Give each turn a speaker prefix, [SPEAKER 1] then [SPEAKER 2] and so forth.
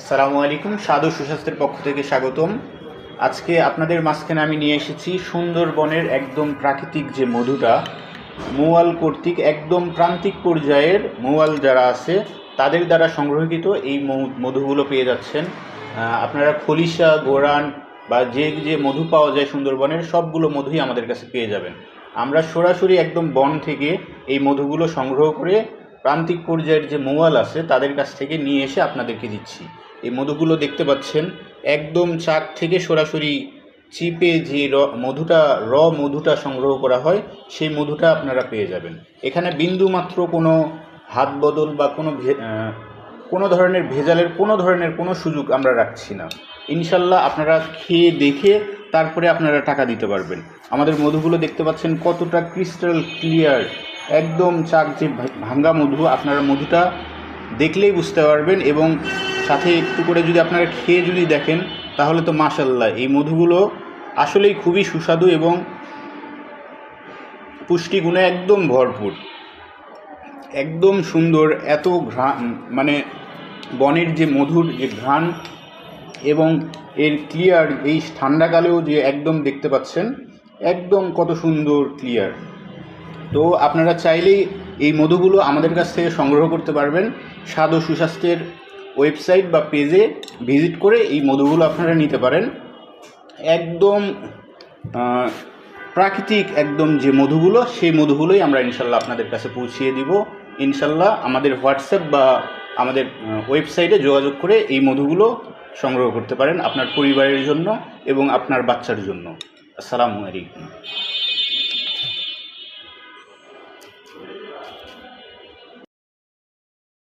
[SPEAKER 1] আসসালামু আলাইকুম। স্বাদ ও সুস্বাস্থ্যের পক্ষ থেকে স্বাগতম। আজকে আপনাদের মাঝখানে আমি নিয়ে এসেছি সুন্দরবনের একদম প্রাকৃতিক যে মধুটা, মৌয়াল কর্তৃক একদম প্রান্তিক পর্যায়ের মৌয়াল যারা আছে তাদের দ্বারা সংগ্রহীত এই মধুগুলো পেয়ে যাচ্ছেন। আপনারা খলিশা, গোরান বা যে যে মধু পাওয়া যায় সুন্দরবনের সবগুলো মধুই আমাদের কাছে পেয়ে যাবেন। আমরা সরাসরি একদম বন থেকে এই মধুগুলো সংগ্রহ করে প্রান্তিক পর্যায়ের যে মৌয়াল আছে তাদের কাছ থেকে নিয়ে এসে আপনাদেরকে দিচ্ছি। এই মধুগুলো দেখতে পাচ্ছেন একদম চাক থেকে সরাসরি চিপে যে মধুটা সংগ্রহ করা হয় সেই মধুটা আপনারা পেয়ে যাবেন। এখানে বিন্দুমাত্র কোনো হাত বদল বা কোনো ধরনের ভেজালের কোনো সুযোগ আমরা রাখছি না। ইনশাল্লাহ আপনারা খেয়ে দেখে তারপরে আপনারা টাকা দিতে পারবেন। আমাদের মধুগুলো দেখতে পাচ্ছেন কতটা ক্রিস্টাল ক্লিয়ার, একদম চাক যে ভাঙ্গা মধু, আপনারা মধুটা দেখলেই বুঝতে পারবেন এবং সাথে একটু করে যদি আপনারা খেয়ে যদি দেখেন তাহলে তো মাশাআল্লাহ, এই মধুগুলো আসলেই খুবই সুস্বাদু এবং পুষ্টিগুণে একদম ভরপুর, একদম সুন্দর। এত ঘ্রাণ, মানে বনের যে মধুর যে ঘ্রাণ এবং এর ক্লিয়ার, এই ঠান্ডাকালেও যে একদম দেখতে পাচ্ছেন একদম কত সুন্দর ক্লিয়ার। তো আপনারা চাইলেই এই মধুগুলো আমাদের কাছ থেকে সংগ্রহ করতে পারবেন। স্বাদ ও সুস্বাস্থ্যের ওয়েবসাইট বা পেজে ভিজিট করে এই মধুগুলো আপনারা নিতে পারেন। একদম প্রাকৃতিক একদম যে মধুগুলো, সেই মধুগুলোই আমরা ইনশাল্লাহ আপনাদের কাছে পৌঁছিয়ে দিব। ইনশাল্লাহ আমাদের হোয়াটসঅ্যাপ বা আমাদের ওয়েবসাইটে যোগাযোগ করে এই মধুগুলো সংগ্রহ করতে পারেন আপনার পরিবারের জন্য এবং আপনার বাচ্চার জন্য। আসসালামু আলাইকুম।